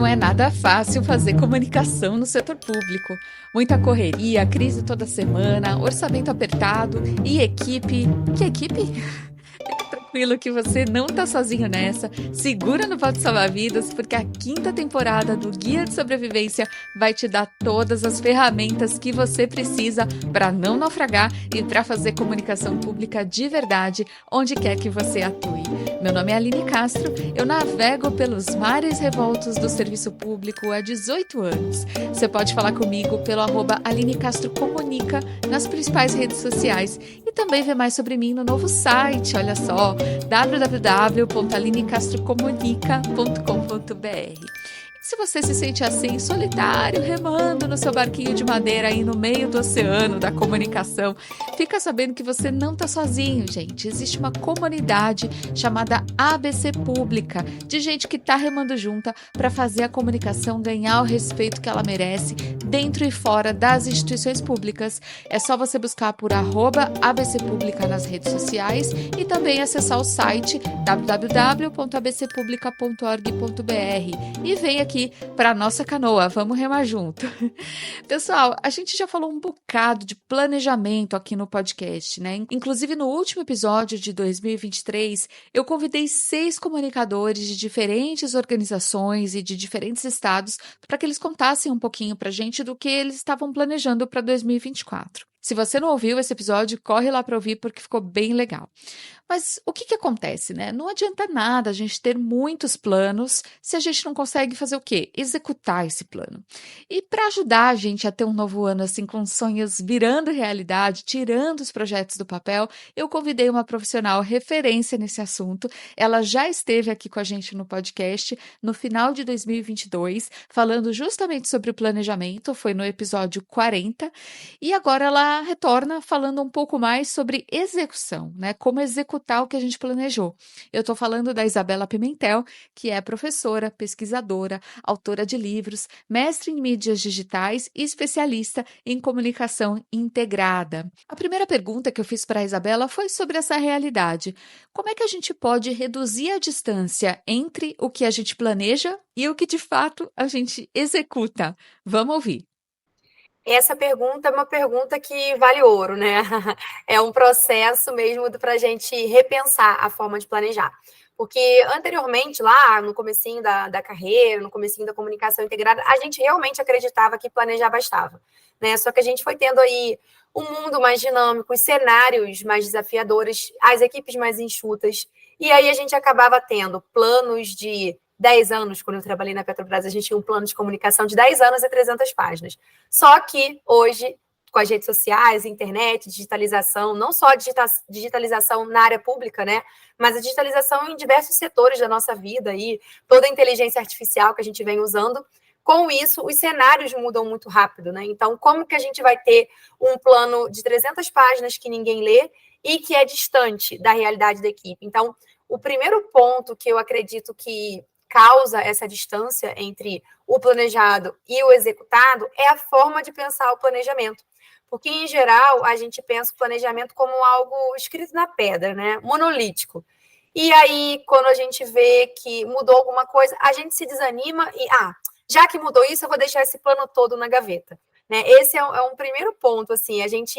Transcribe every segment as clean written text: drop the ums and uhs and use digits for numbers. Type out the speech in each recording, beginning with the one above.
Não é nada fácil fazer comunicação no setor público. Muita correria, crise toda semana, orçamento apertado e equipe. Que equipe? Fica tranquilo que você não tá sozinho nessa. Segura no Pode Salvar Vidas, porque a quinta temporada do Guia de Sobrevivência vai te dar todas as ferramentas que você precisa para não naufragar e para fazer comunicação pública de verdade onde quer que você atue. Meu nome é Aline Castro, eu navego pelos mares revoltos do serviço público há 18 anos. Você pode falar comigo pelo @Aline Castro Comunica nas principais redes sociais e também ver mais sobre mim no novo site, olha só, www.alinecastrocomunica.com.br. Se você se sente assim, solitário, remando no seu barquinho de madeira aí no meio do oceano da comunicação, fica sabendo que você não está sozinho, gente. Existe uma comunidade chamada ABC Pública, de gente que está remando junta para fazer a comunicação ganhar o respeito que ela merece dentro e fora das instituições públicas. É só você buscar por @ABC Pública nas redes sociais e também acessar o site www.abcpublica.org.br e vem aqui para nossa canoa, vamos remar junto. Pessoal, a gente já falou um bocado de planejamento aqui no podcast, né? Inclusive no último episódio de 2023, eu convidei 6 comunicadores de diferentes organizações e de diferentes estados para que eles contassem um pouquinho para a gente do que eles estavam planejando para 2024. Se você não ouviu esse episódio, corre lá para ouvir porque ficou bem legal. Mas o que acontece, né? Não adianta nada a gente ter muitos planos se a gente não consegue fazer o quê? Executar esse plano. E para ajudar a gente a ter um novo ano assim com sonhos virando realidade, tirando os projetos do papel, eu convidei uma profissional referência nesse assunto. Ela já esteve aqui com a gente no podcast no final de 2022, falando justamente sobre o planejamento, foi no episódio 40, e agora ela retorna falando um pouco mais sobre execução, né? Como executar o que a gente planejou. Eu estou falando da Isabela Pimentel, que é professora, pesquisadora, autora de livros, mestre em mídias digitais e especialista em comunicação integrada. A primeira pergunta que eu fiz para a Isabela foi sobre essa realidade. Como é que a gente pode reduzir a distância entre o que a gente planeja e o que de fato a gente executa? Vamos ouvir. Essa pergunta é uma pergunta que vale ouro, né? É um processo mesmo para a gente repensar a forma de planejar. Porque anteriormente, lá no comecinho da carreira, no comecinho da comunicação integrada, a gente realmente acreditava que planejar bastava, né? Só que a gente foi tendo aí um mundo mais dinâmico, os cenários mais desafiadores, as equipes mais enxutas, e aí a gente acabava tendo planos de 10 anos, quando eu trabalhei na Petrobras, a gente tinha um plano de comunicação de 10 anos e 300 páginas. Só que hoje, com as redes sociais, internet, digitalização, não só a digitalização na área pública, né? Mas a digitalização em diversos setores da nossa vida aí, toda a inteligência artificial que a gente vem usando. Com isso, os cenários mudam muito rápido, né? Então, como que a gente vai ter um plano de 300 páginas que ninguém lê e que é distante da realidade da equipe? Então, o primeiro ponto que eu acredito que causa essa distância entre o planejado e o executado é a forma de pensar o planejamento. Porque, em geral, a gente pensa o planejamento como algo escrito na pedra, né? Monolítico. E aí, quando a gente vê que mudou alguma coisa, a gente se desanima e, já que mudou isso, eu vou deixar esse plano todo na gaveta. Né? Esse é um primeiro ponto, assim, a gente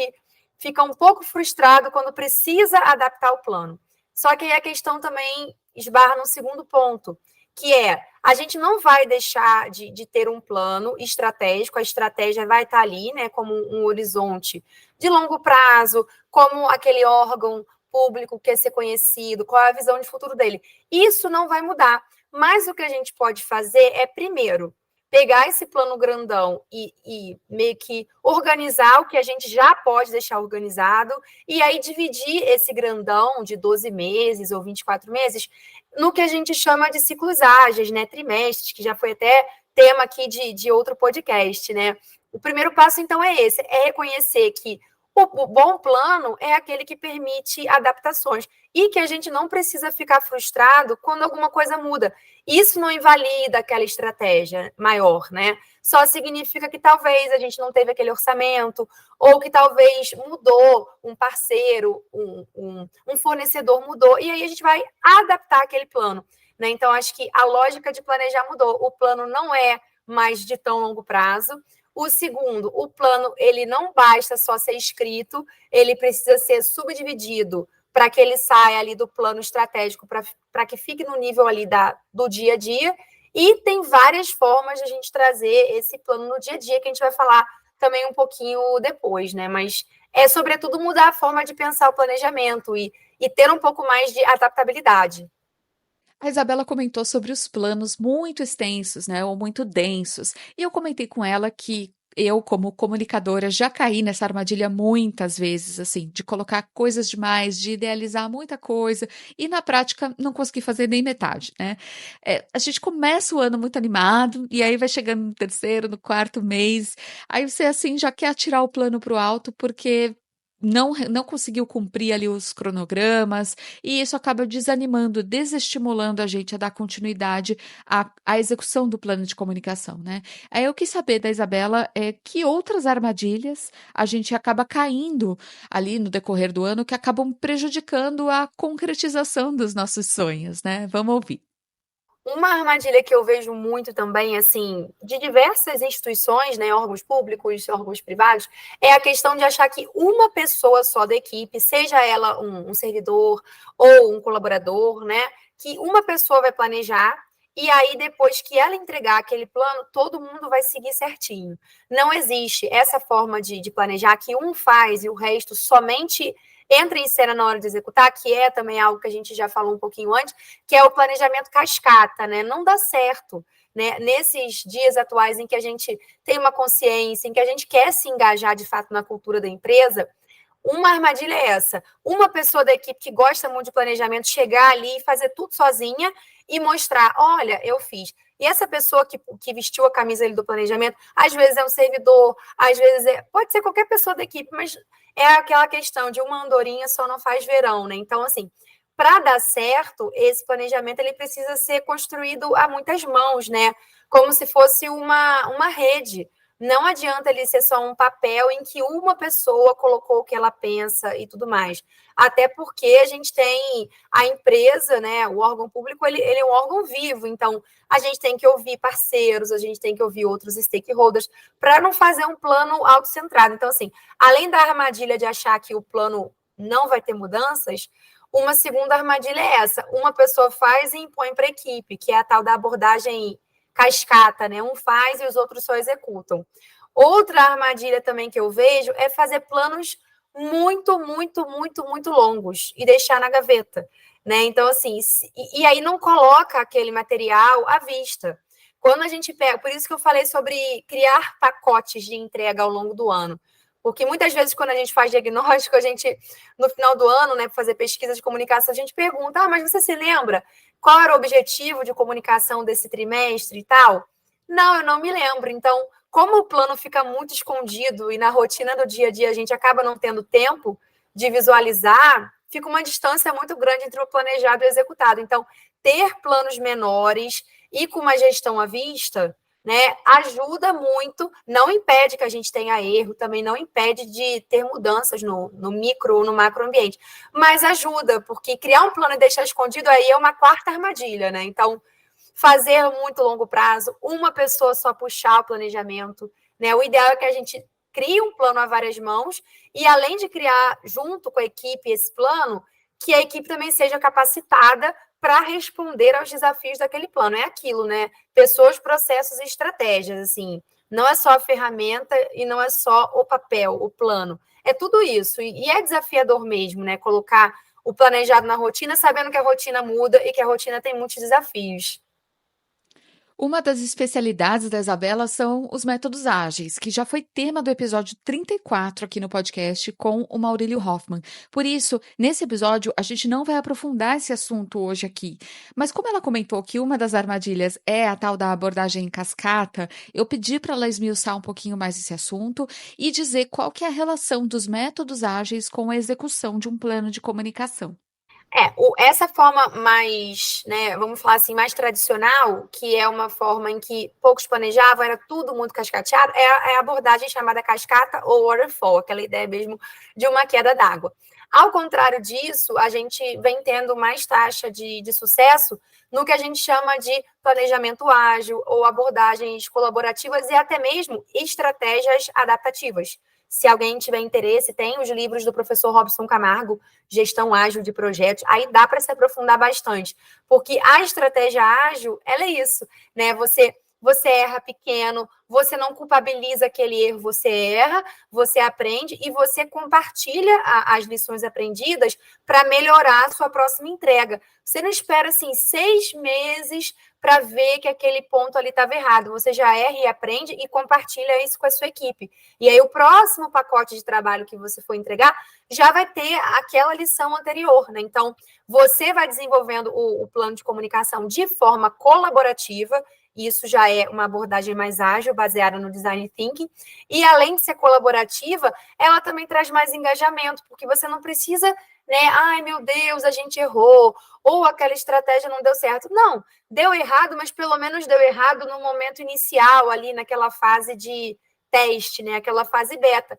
fica um pouco frustrado quando precisa adaptar o plano. Só que aí a questão também esbarra no segundo ponto, que é, a gente não vai deixar de ter um plano estratégico, a estratégia vai estar ali, né, como um horizonte de longo prazo, como aquele órgão público que quer ser conhecido, qual é a visão de futuro dele. Isso não vai mudar, mas o que a gente pode fazer é, primeiro, pegar esse plano grandão e meio que organizar o que a gente já pode deixar organizado, e aí dividir esse grandão de 12 meses ou 24 meses no que a gente chama de ciclos ágeis, né, trimestres, que já foi até tema aqui de outro podcast, né? O primeiro passo, então, é esse, é reconhecer que o bom plano é aquele que permite adaptações e que a gente não precisa ficar frustrado quando alguma coisa muda. Isso não invalida aquela estratégia maior, né? Só significa que talvez a gente não teve aquele orçamento, ou que talvez mudou um parceiro, um fornecedor mudou, e aí a gente vai adaptar aquele plano. né? Então, acho que a lógica de planejar mudou. O plano não é mais de tão longo prazo. O segundo, o plano, ele não basta só ser escrito, ele precisa ser subdividido para que ele saia ali do plano estratégico, para que fique no nível ali do dia a dia. E tem várias formas de a gente trazer esse plano no dia a dia, que a gente vai falar também um pouquinho depois, né? Mas é, sobretudo, mudar a forma de pensar o planejamento e ter um pouco mais de adaptabilidade. A Isabela comentou sobre os planos muito extensos, né, ou muito densos. E eu comentei com ela que eu, como comunicadora, já caí nessa armadilha muitas vezes, assim, de colocar coisas demais, de idealizar muita coisa e na prática não conseguir fazer nem metade, né? A gente começa o ano muito animado e aí vai chegando no terceiro, no quarto mês, aí você assim já quer atirar o plano para o alto porque não conseguiu cumprir ali os cronogramas, e isso acaba desanimando, desestimulando a gente a dar continuidade à execução do plano de comunicação, né? Aí eu quis saber da Isabela que outras armadilhas a gente acaba caindo ali no decorrer do ano que acabam prejudicando a concretização dos nossos sonhos, né? Vamos ouvir. Uma armadilha que eu vejo muito também, assim, de diversas instituições, né, órgãos públicos, órgãos privados, é a questão de achar que uma pessoa só da equipe, seja ela um servidor ou um colaborador, né, que uma pessoa vai planejar e aí depois que ela entregar aquele plano, todo mundo vai seguir certinho. Não existe essa forma de planejar que um faz e o resto somente entra em cena na hora de executar, que é também algo que a gente já falou um pouquinho antes, que é o planejamento cascata, né? Não dá certo, né? Nesses dias atuais em que a gente tem uma consciência, em que a gente quer se engajar de fato na cultura da empresa, uma armadilha é essa. Uma pessoa da equipe que gosta muito de planejamento chegar ali e fazer tudo sozinha e mostrar, olha, eu fiz. E essa pessoa que vestiu a camisa ali do planejamento, às vezes é um servidor, às vezes pode ser qualquer pessoa da equipe, mas é aquela questão de uma andorinha só não faz verão, né? Então, assim, para dar certo, esse planejamento ele precisa ser construído a muitas mãos, né? Como se fosse uma rede. Não adianta ele ser só um papel em que uma pessoa colocou o que ela pensa e tudo mais. Até porque a gente tem a empresa, né? O órgão público, ele é um órgão vivo. Então, a gente tem que ouvir parceiros, a gente tem que ouvir outros stakeholders para não fazer um plano autocentrado. Então, assim, além da armadilha de achar que o plano não vai ter mudanças, uma segunda armadilha é essa. Uma pessoa faz e impõe para a equipe, que é a tal da abordagem cascata, né? Um faz e os outros só executam. Outra armadilha também que eu vejo é fazer planos muito, muito, muito, muito longos e deixar na gaveta, né? Então, assim, e aí não coloca aquele material à vista. Quando a gente pega, por isso que eu falei sobre criar pacotes de entrega ao longo do ano. Porque muitas vezes, quando a gente faz diagnóstico, a gente, no final do ano, né, para fazer pesquisa de comunicação, a gente pergunta: mas você se lembra qual era o objetivo de comunicação desse trimestre e tal? Não, eu não me lembro. Então, como o plano fica muito escondido e na rotina do dia a dia a gente acaba não tendo tempo de visualizar, fica uma distância muito grande entre o planejado e o executado. Então, ter planos menores e com uma gestão à vista, né, ajuda muito, não impede que a gente tenha erro, também não impede de ter mudanças no micro ou no macro ambiente, mas ajuda, porque criar um plano e deixar escondido aí é uma quarta armadilha, né? Então, fazer muito longo prazo, uma pessoa só puxar o planejamento, né? O ideal é que a gente crie um plano a várias mãos e, além de criar junto com a equipe esse plano, que a equipe também seja capacitada para responder aos desafios daquele plano. É aquilo, né? Pessoas, processos e estratégias, assim. Não é só a ferramenta e não é só o papel, o plano. É tudo isso. E é desafiador mesmo, né? Colocar o planejado na rotina, sabendo que a rotina muda e que a rotina tem muitos desafios. Uma das especialidades da Isabela são os métodos ágeis, que já foi tema do episódio 34 aqui no podcast com o Maurílio Hoffman. Por isso, nesse episódio, a gente não vai aprofundar esse assunto hoje aqui. Mas como ela comentou que uma das armadilhas é a tal da abordagem em cascata, eu pedi para ela esmiuçar um pouquinho mais esse assunto e dizer qual que é a relação dos métodos ágeis com a execução de um plano de comunicação. Essa forma mais, né, vamos falar assim, mais tradicional, que é uma forma em que poucos planejavam, era tudo muito cascateado, é a abordagem chamada cascata ou waterfall, aquela ideia mesmo de uma queda d'água. Ao contrário disso, a gente vem tendo mais taxa de sucesso no que a gente chama de planejamento ágil ou abordagens colaborativas e até mesmo estratégias adaptativas. Se alguém tiver interesse, tem os livros do professor Robson Camargo, Gestão Ágil de Projetos, aí dá para se aprofundar bastante, porque a estratégia ágil, ela é isso, né? Você erra pequeno, você não culpabiliza aquele erro, você erra, você aprende e você compartilha as lições aprendidas para melhorar a sua próxima entrega. Você não espera, assim, 6 meses para ver que aquele ponto ali estava errado. Você já erra e aprende e compartilha isso com a sua equipe. E aí o próximo pacote de trabalho que você for entregar já vai ter aquela lição anterior, né? Então, você vai desenvolvendo o plano de comunicação de forma colaborativa. Isso já é uma abordagem mais ágil, baseada no design thinking. E além de ser colaborativa, ela também traz mais engajamento, porque você não precisa, né? Ai, meu Deus, a gente errou, ou aquela estratégia não deu certo. Não, deu errado, mas pelo menos deu errado no momento inicial, ali naquela fase de teste, né? Aquela fase beta.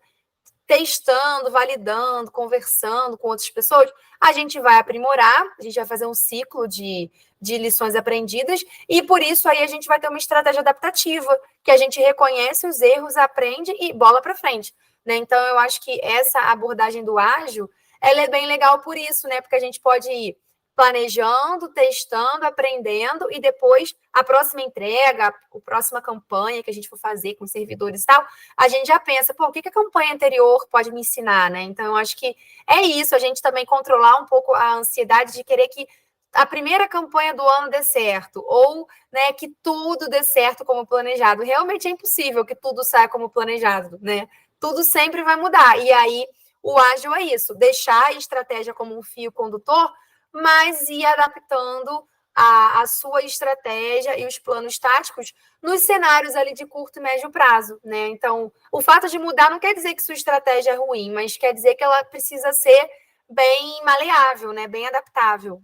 Testando, validando, conversando com outras pessoas, a gente vai aprimorar, a gente vai fazer um ciclo de lições aprendidas, e por isso aí a gente vai ter uma estratégia adaptativa, que a gente reconhece os erros, aprende e bola para frente. Né? Então, eu acho que essa abordagem do ágil, ela é bem legal por isso, né? Porque a gente pode ir planejando, testando, aprendendo, e depois a próxima entrega, a próxima campanha que a gente for fazer com os servidores e tal, a gente já pensa, pô, o que a campanha anterior pode me ensinar, né? Então, eu acho que é isso, a gente também controlar um pouco a ansiedade de querer que a primeira campanha do ano dê certo, ou, né, que tudo dê certo como planejado. Realmente é impossível que tudo saia como planejado, né? Tudo sempre vai mudar. E aí, o ágil é isso, deixar a estratégia como um fio condutor, mas ir adaptando a sua estratégia e os planos táticos nos cenários ali de curto e médio prazo, né? Então, o fato de mudar não quer dizer que sua estratégia é ruim, mas quer dizer que ela precisa ser bem maleável, né? Bem adaptável.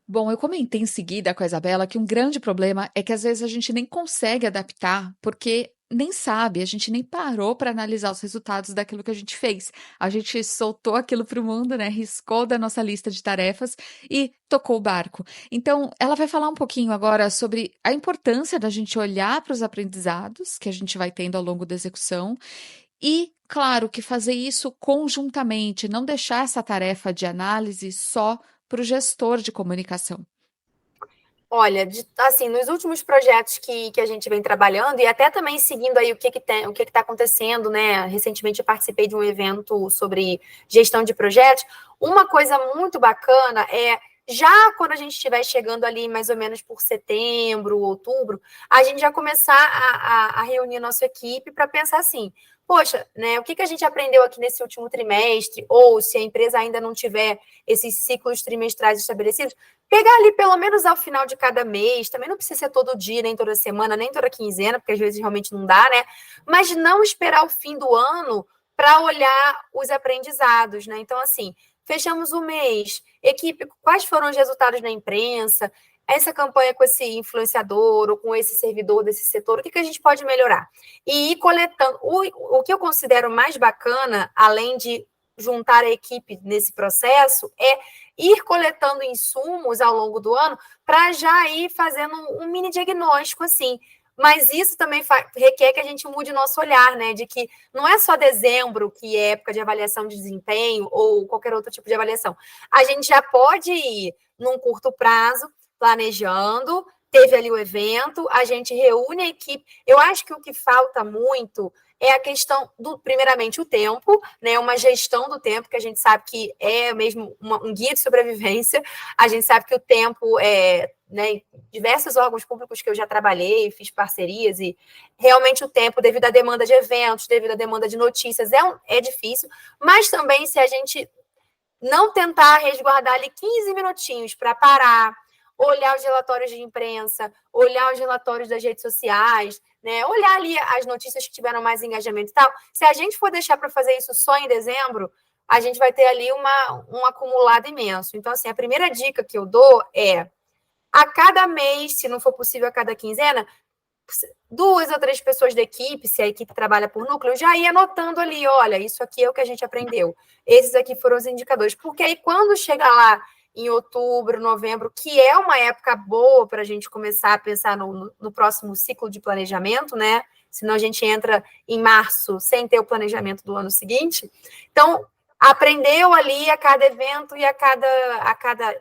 Bom, eu comentei em seguida com a Isabela que um grande problema é que às vezes a gente nem consegue adaptar, porque nem sabe, a gente nem parou para analisar os resultados daquilo que a gente fez. A gente soltou aquilo para o mundo, né? Riscou da nossa lista de tarefas e tocou o barco. Então, ela vai falar um pouquinho agora sobre a importância da gente olhar para os aprendizados que a gente vai tendo ao longo da execução e, claro, que fazer isso conjuntamente, não deixar essa tarefa de análise só para o gestor de comunicação. Olha, assim, nos últimos projetos que a gente vem trabalhando, e até também seguindo aí o que está acontecendo, né? Recentemente eu participei de um evento sobre gestão de projetos. Uma coisa muito bacana é, já quando a gente estiver chegando ali mais ou menos por setembro, outubro, a gente já começar a reunir a nossa equipe para pensar assim, poxa, né, o que a gente aprendeu aqui nesse último trimestre, ou se a empresa ainda não tiver esses ciclos trimestrais estabelecidos, pegar ali pelo menos ao final de cada mês, também não precisa ser todo dia, nem toda semana, nem toda quinzena, porque às vezes realmente não dá, né? Mas não esperar o fim do ano para olhar os aprendizados, né? Então, assim, fechamos o mês, equipe, quais foram os resultados na imprensa, essa campanha com esse influenciador ou com esse servidor desse setor, o que a gente pode melhorar? E ir coletando. O que eu considero mais bacana, além de juntar a equipe nesse processo, é ir coletando insumos ao longo do ano para já ir fazendo um mini diagnóstico, assim. Mas isso também requer que a gente mude o nosso olhar, né? De que não é só dezembro que é época de avaliação de desempenho ou qualquer outro tipo de avaliação. A gente já pode ir num curto prazo, planejando, teve ali o evento, a gente reúne a equipe. Eu acho que o que falta muito é a questão do, primeiramente, o tempo, né? Uma gestão do tempo, que a gente sabe que é mesmo um guia de sobrevivência. A gente sabe que o tempo é, né, diversos órgãos públicos que eu já trabalhei, fiz parcerias, e realmente o tempo, devido à demanda de eventos, devido à demanda de notícias, é difícil, mas também se a gente não tentar resguardar ali 15 minutinhos para parar, olhar os relatórios de imprensa, olhar os relatórios das redes sociais, né? Olhar ali as notícias que tiveram mais engajamento e tal. Se a gente for deixar para fazer isso só em dezembro, a gente vai ter ali um acumulado imenso. Então, assim, a primeira dica que eu dou é, a cada mês, se não for possível a cada quinzena, 2 ou 3 pessoas da equipe, se a equipe trabalha por núcleo, já ia anotando ali, olha, isso aqui é o que a gente aprendeu, esses aqui foram os indicadores, porque aí quando chega lá em outubro, novembro, que é uma época boa para a gente começar a pensar no próximo ciclo de planejamento, né? Senão a gente entra em março sem ter o planejamento do ano seguinte. Então, aprendeu ali a cada evento e a cada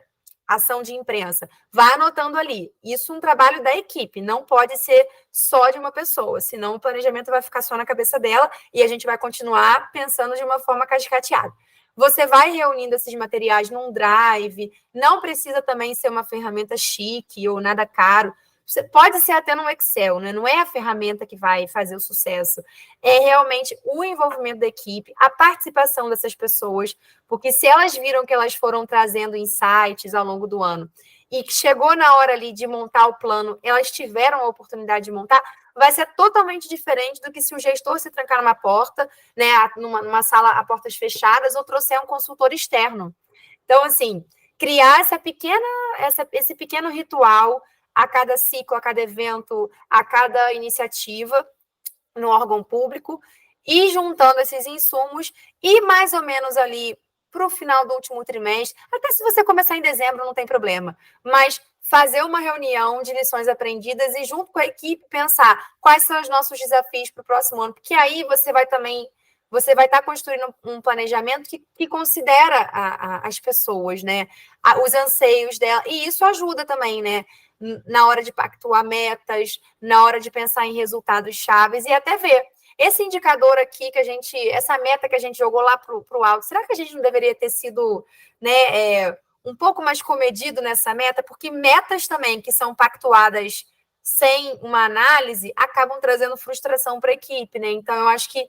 ação de imprensa. Vai anotando ali. Isso é um trabalho da equipe, não pode ser só de uma pessoa, senão o planejamento vai ficar só na cabeça dela e a gente vai continuar pensando de uma forma cascateada. Você vai reunindo esses materiais num drive, não precisa também ser uma ferramenta chique ou nada caro. Você pode ser até no Excel, né? Não é a ferramenta que vai fazer o sucesso. É realmente o envolvimento da equipe, a participação dessas pessoas, porque se elas viram que elas foram trazendo insights ao longo do ano e que chegou na hora ali de montar o plano, elas tiveram a oportunidade de montar, vai ser totalmente diferente do que se o gestor se trancar numa porta, né, numa sala a portas fechadas, ou trouxer um consultor externo. Então, assim, criar esse pequeno ritual a cada ciclo, a cada evento, a cada iniciativa no órgão público, e juntando esses insumos, e mais ou menos ali para o final do último trimestre, até se você começar em dezembro, não tem problema, mas fazer uma reunião de lições aprendidas e, junto com a equipe, pensar quais são os nossos desafios para o próximo ano, porque aí você vai estar construindo um planejamento que considera as pessoas, né? Os anseios dela, e isso ajuda também, né? Na hora de pactuar metas, na hora de pensar em resultados chaves e até ver. Esse indicador aqui essa meta que a gente jogou lá para o alto, será que a gente não deveria ter sido, né, um pouco mais comedido nessa meta? Porque metas também que são pactuadas sem uma análise acabam trazendo frustração para a equipe, né? Então, eu acho que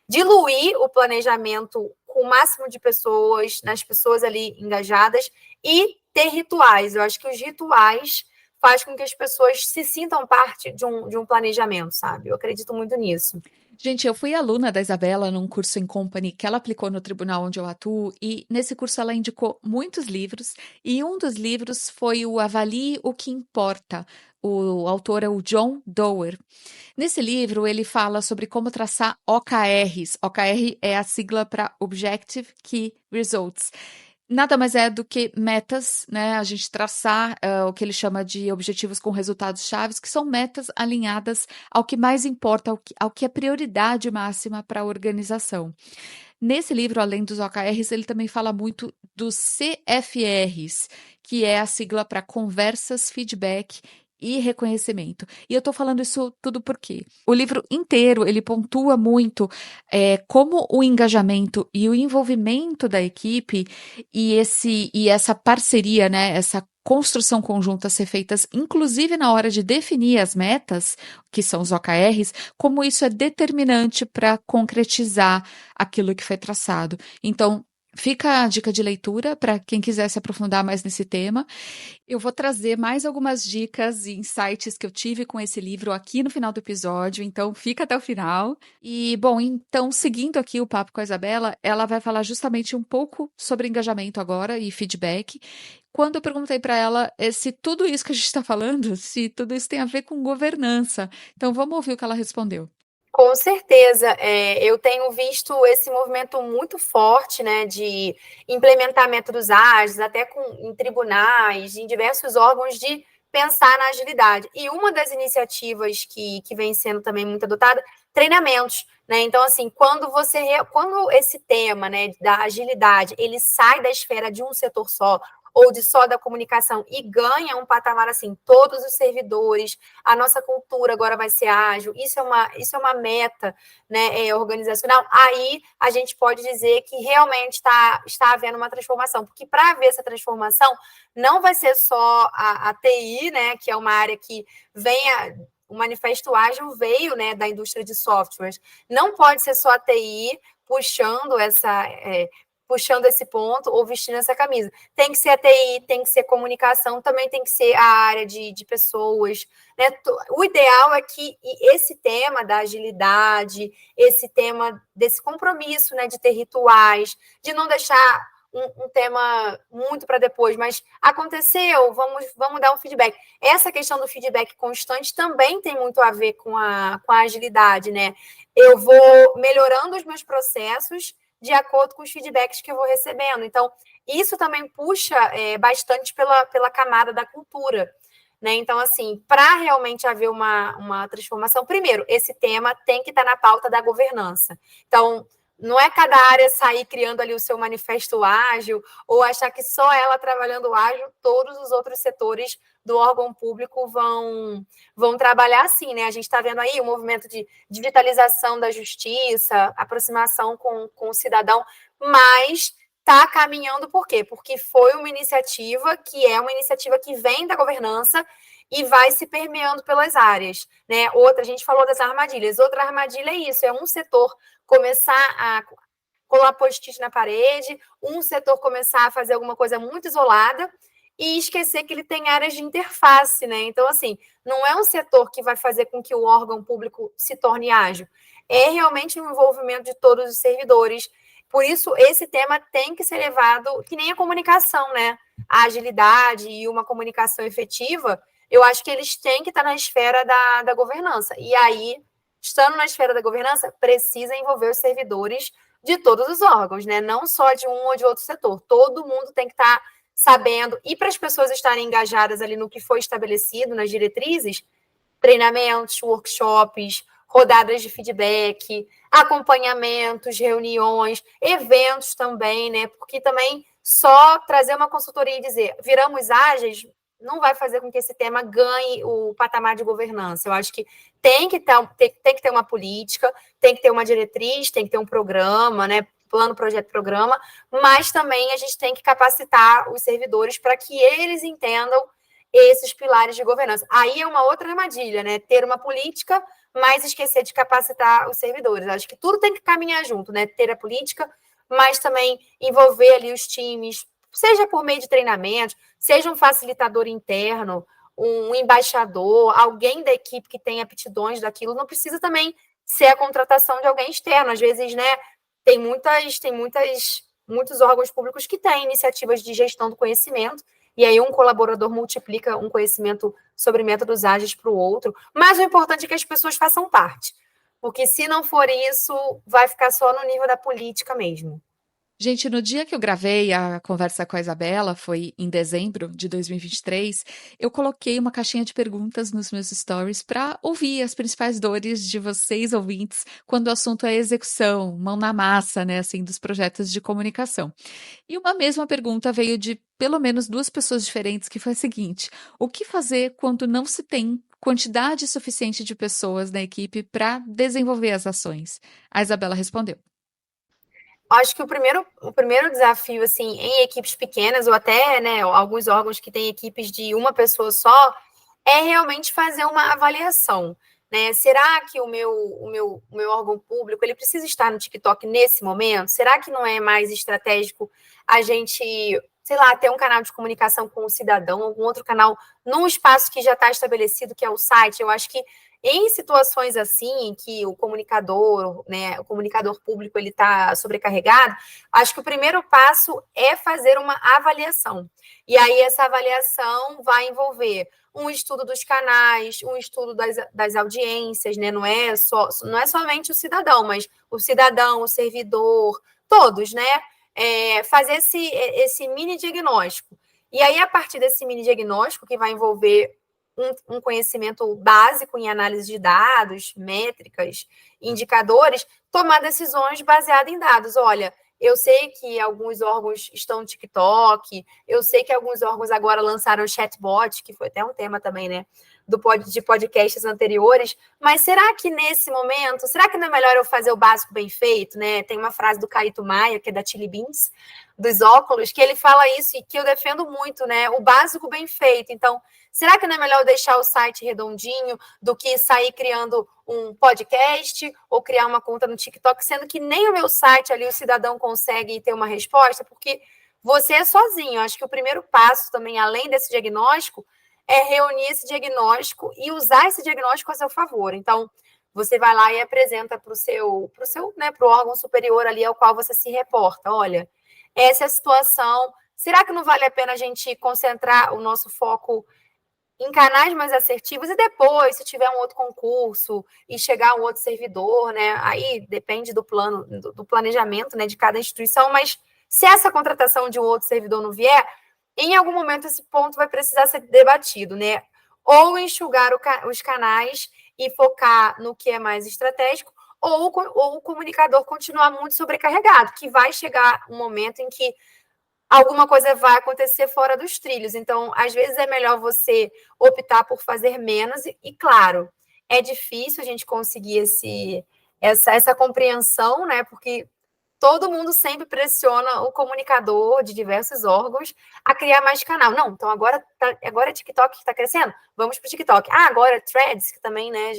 diluir o planejamento com o máximo de pessoas, nas pessoas ali engajadas, e ter rituais. Eu acho que os rituais faz com que as pessoas se sintam parte de um planejamento, sabe? Eu acredito muito nisso. Gente, eu fui aluna da Isabela num curso em company que ela aplicou no tribunal onde eu atuo, e nesse curso ela indicou muitos livros, e um dos livros foi o Avalie o que Importa. O autor é o John Doerr. Nesse livro, ele fala sobre como traçar OKRs. OKR é a sigla para Objective Key Results. Nada mais é do que metas, né? A gente traçar o que ele chama de objetivos com resultados chaves, que são metas alinhadas ao que mais importa, ao que é prioridade máxima para a organização. Nesse livro, além dos OKRs, ele também fala muito dos CFRs, que é a sigla para conversas, feedback e reconhecimento. E eu tô falando isso tudo porque o livro inteiro ele pontua muito como o engajamento e o envolvimento da equipe e essa parceria, né, essa construção conjunta ser feitas, inclusive na hora de definir as metas, que são os OKRs, como isso é determinante para concretizar aquilo que foi traçado. Então, fica a dica de leitura para quem quiser se aprofundar mais nesse tema. Eu vou trazer mais algumas dicas e insights que eu tive com esse livro aqui no final do episódio, então fica até o final. E, bom, então, seguindo aqui o papo com a Isabela, ela vai falar justamente um pouco sobre engajamento agora e feedback. Quando eu perguntei para ela se tudo isso que a gente está falando, se tudo isso tem a ver com governança. Então, vamos ouvir o que ela respondeu. Com certeza, eu tenho visto esse movimento muito forte, né, de implementar métodos ágeis, até em tribunais, em diversos órgãos, de pensar na agilidade. E uma das iniciativas que vem sendo também muito adotada, treinamentos, né? Então, assim, quando esse tema, né, da agilidade, ele sai da esfera de um setor só, ou de só da comunicação, e ganha um patamar assim, todos os servidores, a nossa cultura agora vai ser ágil, isso é uma meta, né, organizacional, aí a gente pode dizer que realmente está havendo uma transformação, porque para haver essa transformação, não vai ser só a TI, né, que é uma área que o Manifesto Ágil veio, né, da indústria de softwares, não pode ser só a TI puxando esse ponto ou vestindo essa camisa. Tem que ser a TI, tem que ser comunicação, também tem que ser a área de pessoas, né? O ideal é que esse tema da agilidade, esse tema desse compromisso, né, de ter rituais, de não deixar um tema muito para depois, mas aconteceu, vamos dar um feedback. Essa questão do feedback constante também tem muito a ver com a agilidade, né? Eu vou melhorando os meus processos de acordo com os feedbacks que eu vou recebendo. Então, isso também puxa bastante pela camada da cultura. Né? Então, assim, para realmente haver uma transformação, primeiro, esse tema tem que estar na pauta da governança. Então, não é cada área sair criando ali o seu manifesto ágil ou achar que só ela trabalhando ágil, todos os outros setores do órgão público vão trabalhar assim, né? A gente está vendo aí o movimento de digitalização da justiça, aproximação com o cidadão, mas está caminhando por quê? Porque foi uma iniciativa que vem da governança e vai se permeando pelas áreas, né? Outra, a gente falou das armadilhas. Outra armadilha é isso, é um setor começar a colar post-it na parede, um setor começar a fazer alguma coisa muito isolada e esquecer que ele tem áreas de interface, né? Então, assim, não é um setor que vai fazer com que o órgão público se torne ágil. É realmente um envolvimento de todos os servidores. Por isso, esse tema tem que ser levado, que nem a comunicação, né? A agilidade e uma comunicação efetiva, eu acho que eles têm que estar na esfera da governança. E aí, estando na esfera da governança, precisa envolver os servidores de todos os órgãos, né? Não só de um ou de outro setor. Todo mundo tem que estar sabendo, e para as pessoas estarem engajadas ali no que foi estabelecido, nas diretrizes, treinamentos, workshops, rodadas de feedback, acompanhamentos, reuniões, eventos também, né? Porque também só trazer uma consultoria e dizer viramos ágeis não vai fazer com que esse tema ganhe o patamar de governança. Eu acho que tem que ter uma política, tem que ter uma diretriz, tem que ter um programa, né? Plano, projeto, programa, mas também a gente tem que capacitar os servidores para que eles entendam esses pilares de governança. Aí é uma outra armadilha, né? Ter uma política, mas esquecer de capacitar os servidores. Acho que tudo tem que caminhar junto, né? Ter a política, mas também envolver ali os times, seja por meio de treinamento, seja um facilitador interno, um embaixador, alguém da equipe que tenha aptidões daquilo, não precisa também ser a contratação de alguém externo. Às vezes, né, tem muitos órgãos públicos que têm iniciativas de gestão do conhecimento, e aí um colaborador multiplica um conhecimento sobre métodos ágeis para o outro, mas o importante é que as pessoas façam parte, porque se não for isso, vai ficar só no nível da política mesmo. Gente, no dia que eu gravei a conversa com a Isabela, foi em dezembro de 2023, eu coloquei uma caixinha de perguntas nos meus stories para ouvir as principais dores de vocês, ouvintes, quando o assunto é execução, mão na massa, né, assim, dos projetos de comunicação. E uma mesma pergunta veio de pelo menos duas pessoas diferentes, que foi a seguinte: o que fazer quando não se tem quantidade suficiente de pessoas na equipe para desenvolver as ações? A Isabela respondeu. Acho que o primeiro desafio, assim, em equipes pequenas, ou até, né, alguns órgãos que têm equipes de uma pessoa só, é realmente fazer uma avaliação, né? Será que o meu órgão público, ele precisa estar no TikTok nesse momento? Será que não é mais estratégico a gente, sei lá, ter um canal de comunicação com o cidadão, algum outro canal num espaço que já está estabelecido, que é o site? Eu acho que em situações assim, em que o comunicador, né, o comunicador público, ele está sobrecarregado, acho que o primeiro passo é fazer uma avaliação. E aí essa avaliação vai envolver um estudo dos canais, um estudo das audiências, né? Não é somente o cidadão, o servidor, todos, né? Fazer esse mini diagnóstico. E aí, a partir desse mini diagnóstico, que vai envolver um conhecimento básico em análise de dados, métricas, indicadores, tomar decisões baseadas em dados. Olha, eu sei que alguns órgãos estão no TikTok, eu sei que alguns órgãos agora lançaram chatbot, que foi até um tema também, né, de podcasts anteriores, mas será que nesse momento, será que não é melhor eu fazer o básico bem feito, né? Tem uma frase do Caíto Maia, que é da Chili Beans, dos óculos, que ele fala isso e que eu defendo muito, né? O básico bem feito. Então, será que não é melhor eu deixar o site redondinho do que sair criando um podcast ou criar uma conta no TikTok, sendo que nem o meu site ali o cidadão consegue ter uma resposta, porque você é sozinho. Eu acho que o primeiro passo também, além desse diagnóstico, é reunir esse diagnóstico e usar esse diagnóstico a seu favor. Então, você vai lá e apresenta para o órgão superior ali ao qual você se reporta. Olha, essa é a situação. Será que não vale a pena a gente concentrar o nosso foco em canais mais assertivos e depois, se tiver um outro concurso e chegar um outro servidor, né? Aí depende do plano, do planejamento, né, de cada instituição, mas se essa contratação de um outro servidor não vier, em algum momento esse ponto vai precisar ser debatido, né? Ou enxugar os canais e focar no que é mais estratégico, ou o comunicador continuar muito sobrecarregado, que vai chegar um momento em que alguma coisa vai acontecer fora dos trilhos. Então, às vezes é melhor você optar por fazer menos, e claro, é difícil a gente conseguir essa compreensão, né? Porque todo mundo sempre pressiona o comunicador de diversos órgãos a criar mais canal. Não, então agora é TikTok que está crescendo, vamos para o TikTok. Ah, agora Threads, que também, né,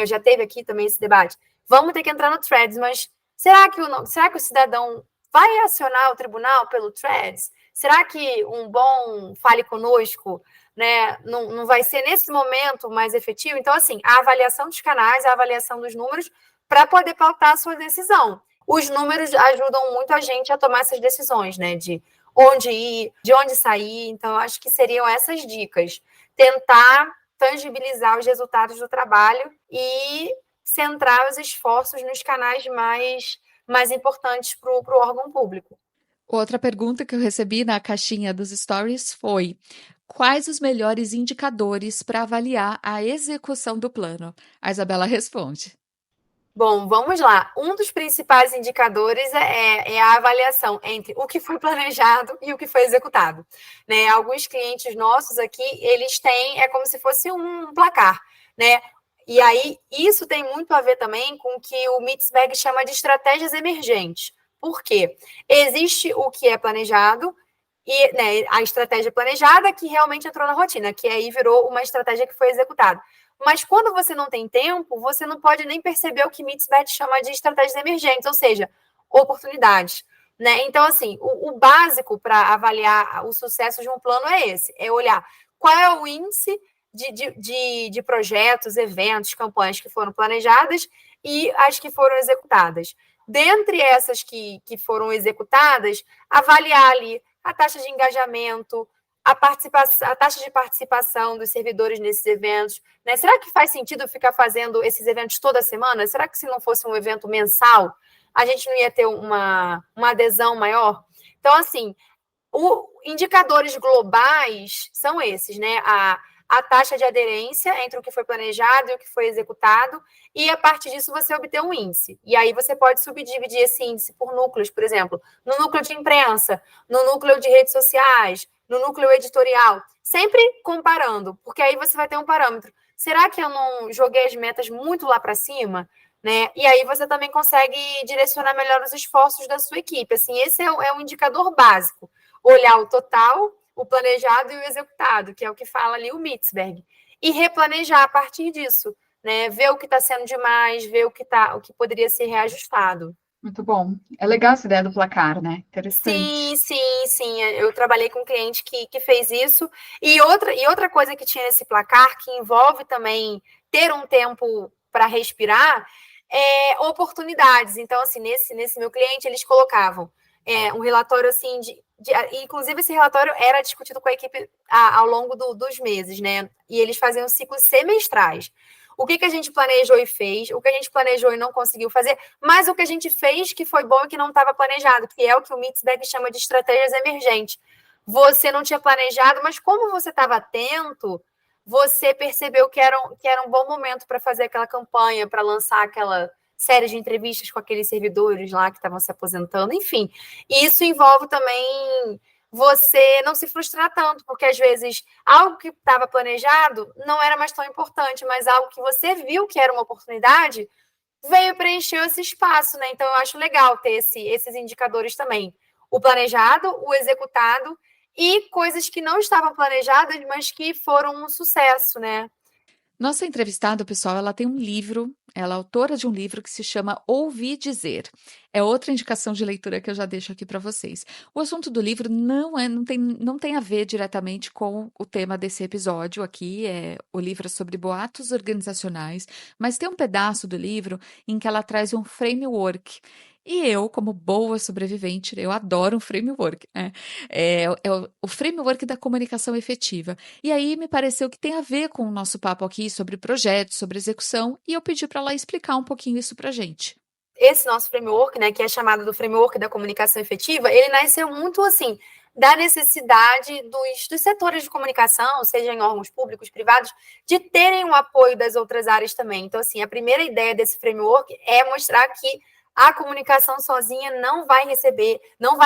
já teve aqui também esse debate. Vamos ter que entrar no Threads, mas será que o cidadão vai acionar o tribunal pelo Threads? Será que um bom fale conosco, né, não vai ser nesse momento mais efetivo? Então, assim, a avaliação dos canais, a avaliação dos números para poder pautar a sua decisão. Os números ajudam muito a gente a tomar essas decisões, né? De onde ir, de onde sair. Então, acho que seriam essas dicas. Tentar tangibilizar os resultados do trabalho e centrar os esforços nos canais mais importantes para o órgão público. Outra pergunta que eu recebi na caixinha dos stories foi: quais os melhores indicadores para avaliar a execução do plano? A Isabela responde. Bom, vamos lá. Um dos principais indicadores é a avaliação entre o que foi planejado e o que foi executado. Né? Alguns clientes nossos aqui, eles têm, é como se fosse um placar, né? E aí, isso tem muito a ver também com o que o Mitzberg chama de estratégias emergentes. Por quê? Existe o que é planejado e, né, a estratégia planejada que realmente entrou na rotina, que aí virou uma estratégia que foi executada. Mas quando você não tem tempo, você não pode nem perceber o que Mitzbet chama de estratégias emergentes, ou seja, oportunidades. Né? Então, assim, o básico para avaliar o sucesso de um plano é esse: é olhar qual é o índice de projetos, eventos, campanhas que foram planejadas e as que foram executadas. Dentre essas que foram executadas, avaliar ali a taxa de engajamento, a taxa de participação dos servidores nesses eventos. Né? Será que faz sentido ficar fazendo esses eventos toda semana? Será que se não fosse um evento mensal, a gente não ia ter uma adesão maior? Então, assim, indicadores globais são esses, né? A taxa de aderência entre o que foi planejado e o que foi executado, e a partir disso você obter um índice. E aí você pode subdividir esse índice por núcleos, por exemplo, no núcleo de imprensa, no núcleo de redes sociais, no núcleo editorial, sempre comparando, porque aí você vai ter um parâmetro. Será que eu não joguei as metas muito lá para cima? Né? E aí você também consegue direcionar melhor os esforços da sua equipe. Assim, esse é um indicador básico. Olhar o total, o planejado e o executado, que é o que fala ali o Mitzberg, e replanejar a partir disso, né? Ver o que está sendo demais, ver o que poderia ser reajustado. Muito bom. É legal essa ideia do placar, né? Sim, Interessante. sim. Eu trabalhei com um cliente que fez isso. E outra coisa que tinha nesse placar, que envolve também ter um tempo para respirar, é oportunidades. Então, assim, nesse meu cliente, eles colocavam um relatório assim inclusive esse relatório era discutido com a equipe ao longo dos meses, né? E eles faziam ciclos semestrais. O que a gente planejou e fez, o que a gente planejou e não conseguiu fazer, mas o que a gente fez que foi bom e que não estava planejado, que é o que o Mitzberg chama de estratégias emergentes. Você não tinha planejado, mas como você estava atento, você percebeu que era um bom momento para fazer aquela campanha, para lançar aquela série de entrevistas com aqueles servidores lá que estavam se aposentando, enfim. E isso envolve também você não se frustrar tanto, porque às vezes algo que estava planejado não era mais tão importante, mas algo que você viu que era uma oportunidade veio preencher esse espaço, né? Então eu acho legal ter esses indicadores também. O planejado, o executado e coisas que não estavam planejadas, mas que foram um sucesso, né? Nossa entrevistada, pessoal, ela tem um livro, ela é autora de um livro que se chama Ouvi Dizer. É outra indicação de leitura que eu já deixo aqui para vocês. O assunto do livro não tem a ver diretamente com o tema desse episódio aqui, o livro é sobre boatos organizacionais, mas tem um pedaço do livro em que ela traz um framework. E eu, como boa sobrevivente, eu adoro um framework, né? O framework da comunicação efetiva. E aí me pareceu que tem a ver com o nosso papo aqui sobre projetos, sobre execução, e eu pedi para ela explicar um pouquinho isso para gente. Esse nosso framework, né, que é chamado do framework da comunicação efetiva, ele nasceu muito assim da necessidade dos setores de comunicação, seja em órgãos públicos, privados, de terem o apoio das outras áreas também. Então, assim, a primeira ideia desse framework é mostrar que a comunicação sozinha não vai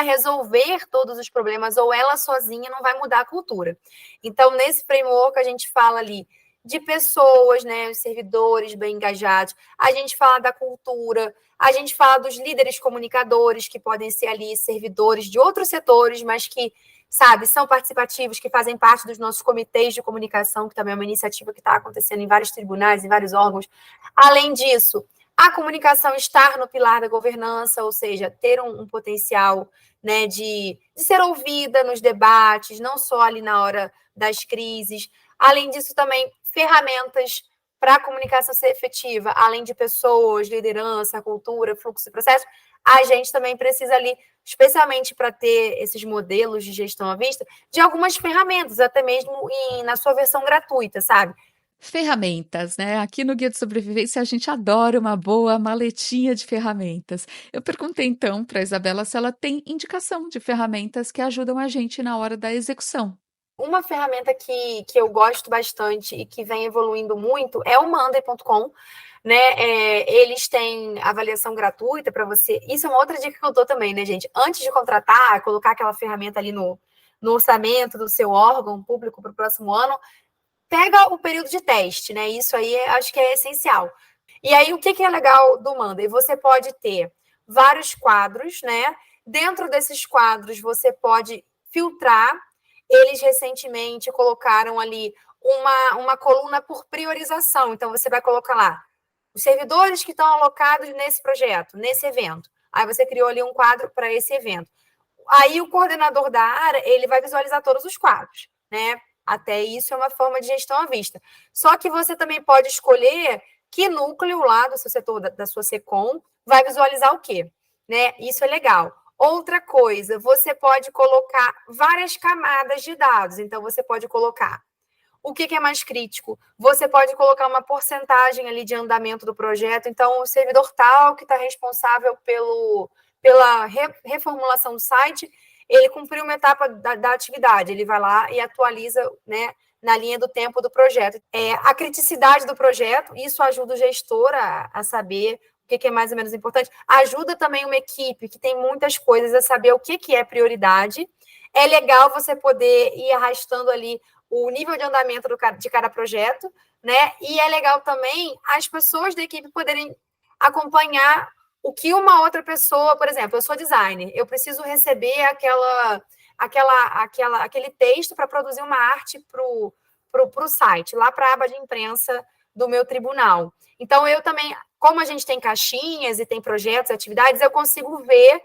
resolver todos os problemas, ou ela sozinha não vai mudar a cultura. Então, nesse framework, a gente fala ali de pessoas, né, os servidores bem engajados, a gente fala da cultura, a gente fala dos líderes comunicadores, que podem ser ali servidores de outros setores, mas que, sabe, são participativos, que fazem parte dos nossos comitês de comunicação, que também é uma iniciativa que está acontecendo em vários tribunais, em vários órgãos. Além disso, a comunicação estar no pilar da governança, ou seja, ter um potencial, né, de ser ouvida nos debates, não só ali na hora das crises. Além disso, também ferramentas para a comunicação ser efetiva, além de pessoas, liderança, cultura, fluxo e processo, a gente também precisa ali, especialmente para ter esses modelos de gestão à vista, de algumas ferramentas, até mesmo na sua versão gratuita, sabe? Ferramentas, né? Aqui no Guia de Sobrevivência a gente adora uma boa maletinha de ferramentas. Eu perguntei então para a Isabela se ela tem indicação de ferramentas que ajudam a gente na hora da execução. Uma ferramenta que eu gosto bastante e que vem evoluindo muito é o Monday.com, né? Eles têm avaliação gratuita para você. Isso é uma outra dica que eu dou também, né, gente? Antes de contratar, colocar aquela ferramenta ali no orçamento do seu órgão público para o próximo ano, pega o período de teste, né? Isso aí acho que é essencial. E aí, o que é legal do Monday? Você pode ter vários quadros, né? Dentro desses quadros, você pode filtrar. Eles recentemente colocaram ali uma coluna por priorização. Então, você vai colocar lá os servidores que estão alocados nesse projeto, nesse evento. Aí você criou ali um quadro para esse evento. Aí o coordenador da área, ele vai visualizar todos os quadros, né? Até isso é uma forma de gestão à vista. Só que você também pode escolher que núcleo lá do seu setor, da sua SECOM, vai visualizar o quê, né? Isso é legal. Outra coisa, você pode colocar várias camadas de dados. Então, você pode colocar o que é mais crítico. Você pode colocar uma porcentagem ali de andamento do projeto. Então, o servidor tal que está responsável pela reformulação do site, ele cumpriu uma etapa da atividade. Ele vai lá e atualiza, né, na linha do tempo do projeto. A criticidade do projeto, isso ajuda o gestor a saber o que é mais ou menos importante. Ajuda também uma equipe que tem muitas coisas a saber o que é prioridade. É legal você poder ir arrastando ali o nível de andamento de cada projeto, né? E é legal também as pessoas da equipe poderem acompanhar o que uma outra pessoa, por exemplo, eu sou designer, eu preciso receber aquele texto para produzir uma arte para o site, lá para a aba de imprensa do meu tribunal. Então, eu também, como a gente tem caixinhas e tem projetos, atividades, eu consigo ver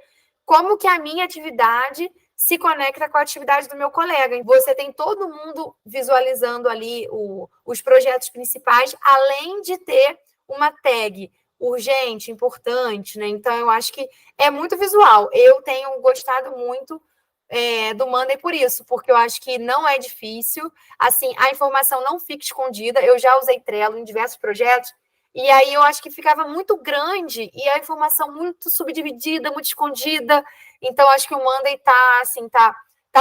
como que a minha atividade se conecta com a atividade do meu colega. Você tem todo mundo visualizando ali os projetos principais, além de ter uma tag urgente, importante, né? Então, eu acho que é muito visual. Eu tenho gostado muito do Monday por isso, porque eu acho que não é difícil. Assim, a informação não fica escondida. Eu já usei Trello em diversos projetos, e aí eu acho que ficava muito grande e a informação muito subdividida, muito escondida. Então, acho que o Monday tá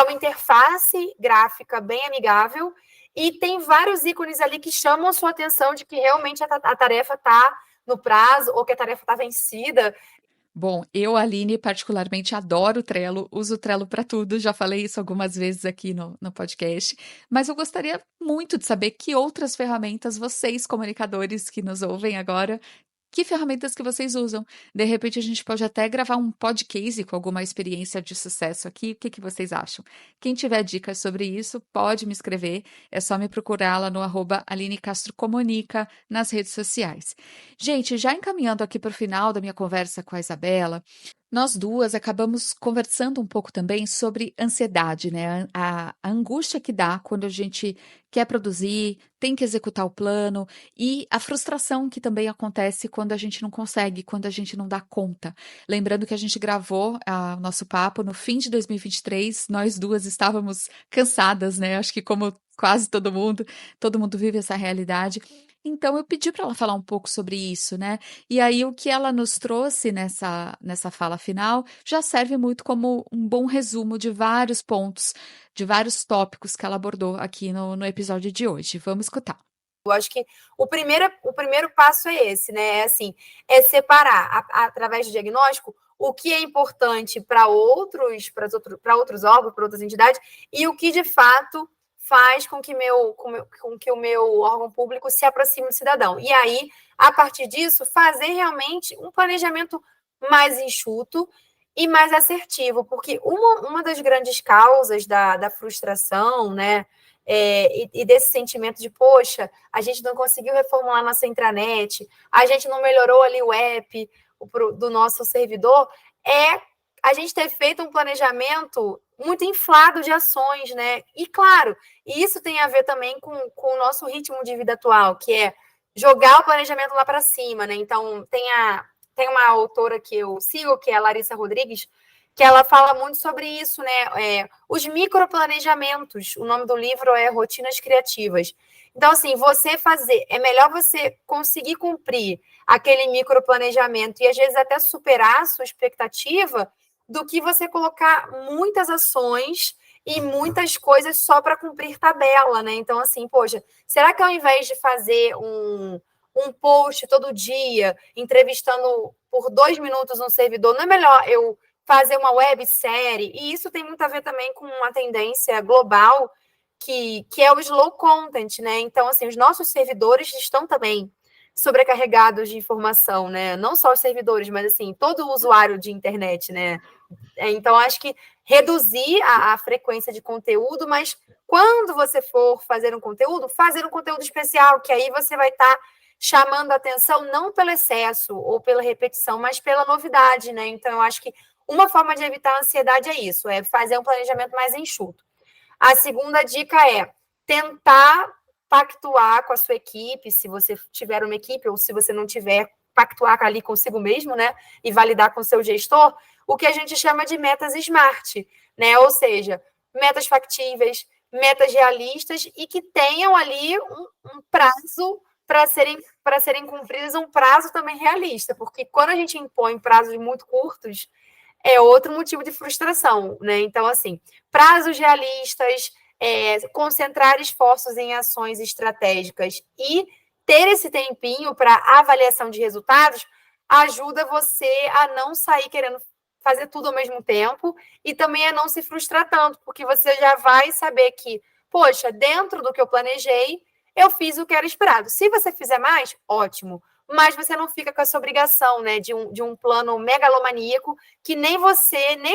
uma interface gráfica bem amigável e tem vários ícones ali que chamam a sua atenção de que realmente a tarefa está no prazo ou que a tarefa está vencida. Bom, eu, Aline, particularmente adoro o Trello, uso o Trello para tudo, já falei isso algumas vezes aqui no podcast, mas eu gostaria muito de saber que outras ferramentas vocês, comunicadores que nos ouvem agora, que ferramentas que vocês usam? De repente, a gente pode até gravar um podcast com alguma experiência de sucesso aqui. O que vocês acham? Quem tiver dicas sobre isso, pode me escrever. É só me procurar lá no @Aline Castro Comunica nas redes sociais. Gente, já encaminhando aqui para o final da minha conversa com a Isabela, Nós duas acabamos conversando um pouco também sobre ansiedade, né? A angústia que dá quando a gente quer produzir, tem que executar o plano, e a frustração que também acontece quando a gente não consegue, quando a gente não dá conta. Lembrando que a gente gravou o nosso papo no fim de 2023, nós duas estávamos cansadas, né? Acho que como quase todo mundo vive essa realidade. Então eu pedi para ela falar um pouco sobre isso, né? E aí, o que ela nos trouxe nessa fala final já serve muito como um bom resumo de vários pontos, de vários tópicos que ela abordou aqui no episódio de hoje. Vamos escutar. Eu acho que o primeiro passo é esse, né? É separar, através do diagnóstico, o que é importante para outros órgãos, para outras entidades, e o que de fato faz com que o meu órgão público se aproxime do cidadão. E aí, a partir disso, fazer realmente um planejamento mais enxuto e mais assertivo, porque uma das grandes causas da frustração, né, e desse sentimento de, poxa, a gente não conseguiu reformular nossa intranet, a gente não melhorou ali o app do nosso servidor, a gente ter feito um planejamento muito inflado de ações, né? E, claro, isso tem a ver também com o nosso ritmo de vida atual, que é jogar o planejamento lá para cima, né? Então, tem uma autora que eu sigo, que é a Larissa Rodrigues, que ela fala muito sobre isso, né? Os microplanejamentos. O nome do livro é Rotinas Criativas. Então, assim, é melhor você conseguir cumprir aquele microplanejamento e, às vezes, até superar a sua expectativa do que você colocar muitas ações e muitas coisas só para cumprir tabela, né? Então, assim, poxa, será que ao invés de fazer um post todo dia, entrevistando por 2 minutos um servidor, não é melhor eu fazer uma websérie? E isso tem muito a ver também com uma tendência global, que é o slow content, né? Então, assim, os nossos servidores estão também sobrecarregados de informação, né? Não só os servidores, mas, assim, todo o usuário de internet, né? Então, acho que reduzir a frequência de conteúdo, mas quando você for fazer um conteúdo especial, que aí você vai estar chamando a atenção não pelo excesso ou pela repetição, mas pela novidade, né? Então, eu acho que uma forma de evitar a ansiedade é isso, é fazer um planejamento mais enxuto. A segunda dica é tentar pactuar com a sua equipe, se você tiver uma equipe ou se você não tiver, pactuar ali consigo mesmo, né? E validar com o seu gestor, o que a gente chama de metas SMART, né? Ou seja, metas factíveis, metas realistas e que tenham ali um prazo para serem cumpridas, um prazo também realista, porque quando a gente impõe prazos muito curtos, é outro motivo de frustração, né? Então, assim, prazos realistas, concentrar esforços em ações estratégicas e ter esse tempinho para avaliação de resultados ajuda você a não sair querendo fazer tudo ao mesmo tempo e também a não se frustrar tanto, porque você já vai saber que, poxa, dentro do que eu planejei, eu fiz o que era esperado. Se você fizer mais, ótimo, mas você não fica com essa obrigação, né, de um plano megalomaníaco que nem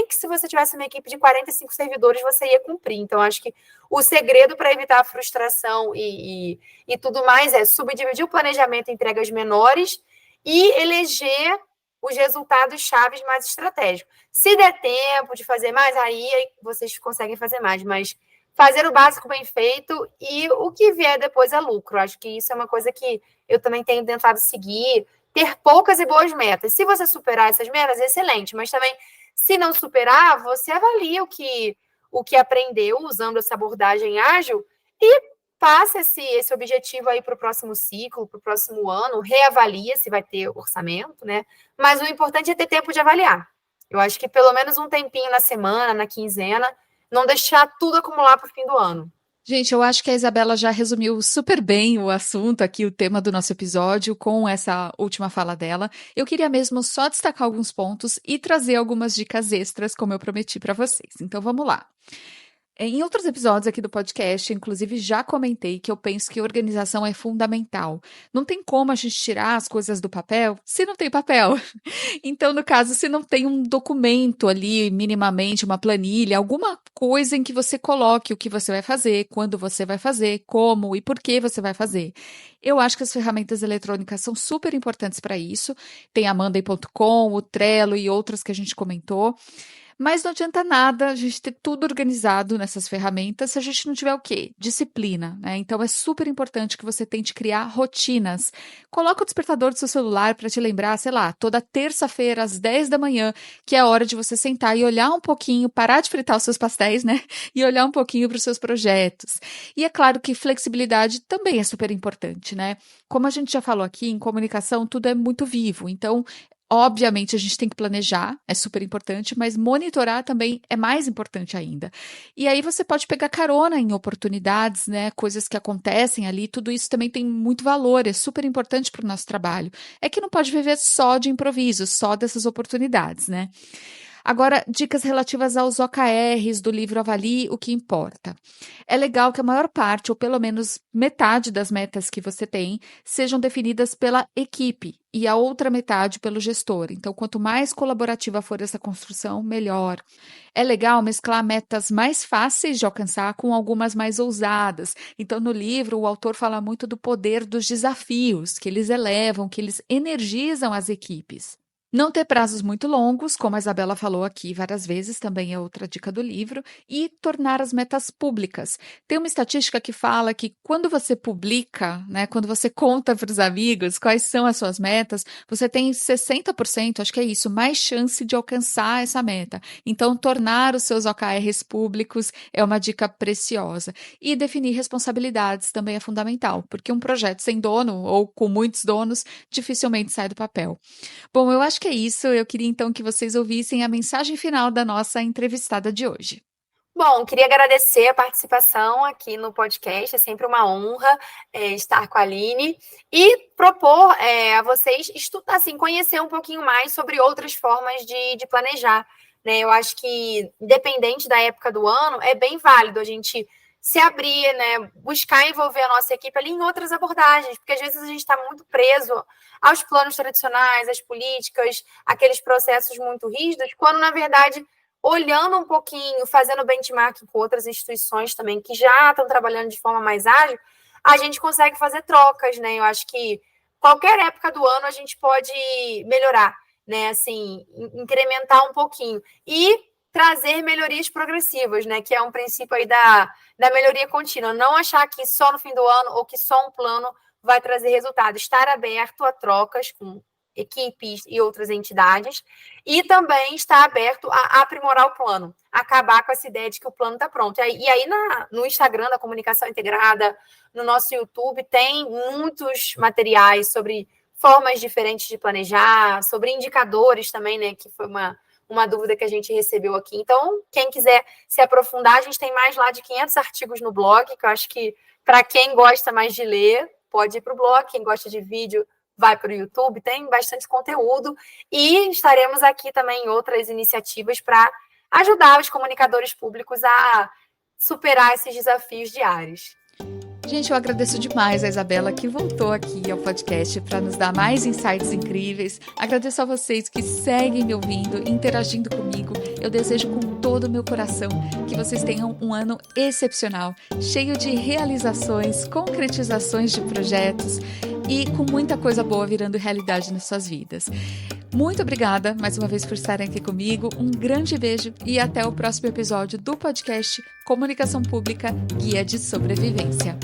que se você tivesse uma equipe de 45 servidores, você ia cumprir. Então, acho que o segredo para evitar a frustração e tudo mais é subdividir o planejamento em entregas menores e eleger os resultados chaves mais estratégicos. Se der tempo de fazer mais, aí vocês conseguem fazer mais, mas fazer o básico bem feito e o que vier depois é lucro. Acho que isso é uma coisa que eu também tenho tentado seguir, ter poucas e boas metas. Se você superar essas metas, é excelente, mas também, se não superar, você avalia o que aprendeu usando essa abordagem ágil e passa esse objetivo aí para o próximo ciclo, para o próximo ano, reavalia se vai ter orçamento, né? Mas o importante é ter tempo de avaliar. Eu acho que pelo menos um tempinho na semana, na quinzena, não deixar tudo acumular para o fim do ano. Gente, eu acho que a Isabela já resumiu super bem o assunto aqui, o tema do nosso episódio, com essa última fala dela. Eu queria mesmo só destacar alguns pontos e trazer algumas dicas extras, como eu prometi para vocês. Então, vamos lá. Em outros episódios aqui do podcast, inclusive já comentei que eu penso que organização é fundamental. Não tem como a gente tirar as coisas do papel se não tem papel. Então, no caso, se não tem um documento ali, minimamente, uma planilha, alguma coisa em que você coloque o que você vai fazer, quando você vai fazer, como e por que você vai fazer. Eu acho que as ferramentas eletrônicas são super importantes para isso. Tem a Monday.com, o Trello e outras que a gente comentou. Mas não adianta nada a gente ter tudo organizado nessas ferramentas se a gente não tiver o quê? Disciplina, né? Então é super importante que você tente criar rotinas. Coloca o despertador do seu celular para te lembrar, sei lá, toda terça-feira às 10 da manhã, que é a hora de você sentar e olhar um pouquinho, parar de fritar os seus pastéis, né? E olhar um pouquinho para os seus projetos. E é claro que flexibilidade também é super importante, né? Como a gente já falou aqui, em comunicação tudo é muito vivo, então obviamente, a gente tem que planejar, é super importante, mas monitorar também é mais importante ainda. E aí você pode pegar carona em oportunidades, né? Coisas que acontecem ali, tudo isso também tem muito valor, é super importante para o nosso trabalho. É que não pode viver só de improviso, só dessas oportunidades, né? Agora, dicas relativas aos OKRs do livro Avalie o que importa. É legal que a maior parte, ou pelo menos metade das metas que você tem, sejam definidas pela equipe e a outra metade pelo gestor. Então, quanto mais colaborativa for essa construção, melhor. É legal mesclar metas mais fáceis de alcançar com algumas mais ousadas. Então, no livro, o autor fala muito do poder dos desafios, que eles elevam, que eles energizam as equipes. Não ter prazos muito longos, como a Isabela falou aqui várias vezes, também é outra dica do livro, e tornar as metas públicas. Tem uma estatística que fala que quando você publica, né, quando você conta para os amigos quais são as suas metas, você tem 60%, acho que é isso, mais chance de alcançar essa meta. Então, tornar os seus OKRs públicos é uma dica preciosa. E definir responsabilidades também é fundamental, porque um projeto sem dono ou com muitos donos dificilmente sai do papel. Bom, eu acho que é isso. Eu queria então que vocês ouvissem a mensagem final da nossa entrevistada de hoje. Bom, queria agradecer a participação aqui no podcast, é sempre uma honra estar com a Aline e propor a vocês assim, conhecer um pouquinho mais sobre outras formas de planejar, né? Eu acho que, independente da época do ano, é bem válido a gente se abrir, né? Buscar envolver a nossa equipe ali em outras abordagens, porque às vezes a gente está muito preso aos planos tradicionais, às políticas, aqueles processos muito rígidos, quando, na verdade, olhando um pouquinho, fazendo benchmark com outras instituições também que já estão trabalhando de forma mais ágil, a gente consegue fazer trocas, né? Eu acho que qualquer época do ano a gente pode melhorar, né? Assim, incrementar um pouquinho. E trazer melhorias progressivas, né? Que é um princípio aí da melhoria contínua. Não achar que só no fim do ano ou que só um plano vai trazer resultado. Estar aberto a trocas com equipes e outras entidades, e também estar aberto a aprimorar o plano, acabar com essa ideia de que o plano está pronto. E aí no Instagram da Comunicação Integrada, no nosso YouTube, tem muitos materiais sobre formas diferentes de planejar, sobre indicadores também, né, que foi uma dúvida que a gente recebeu aqui. Então, quem quiser se aprofundar, a gente tem mais lá de 500 artigos no blog, que eu acho que para quem gosta mais de ler, pode ir para o blog, quem gosta de vídeo, vai para o YouTube, tem bastante conteúdo, e estaremos aqui também em outras iniciativas para ajudar os comunicadores públicos a superar esses desafios diários. Gente, eu agradeço demais a Isabela que voltou aqui ao podcast para nos dar mais insights incríveis. Agradeço a vocês que seguem me ouvindo, interagindo comigo. Eu desejo com todo o meu coração que vocês tenham um ano excepcional, cheio de realizações, concretizações de projetos e com muita coisa boa virando realidade nas suas vidas. Muito obrigada mais uma vez por estarem aqui comigo. Um grande beijo e até o próximo episódio do podcast Comunicação Pública, Guia de Sobrevivência.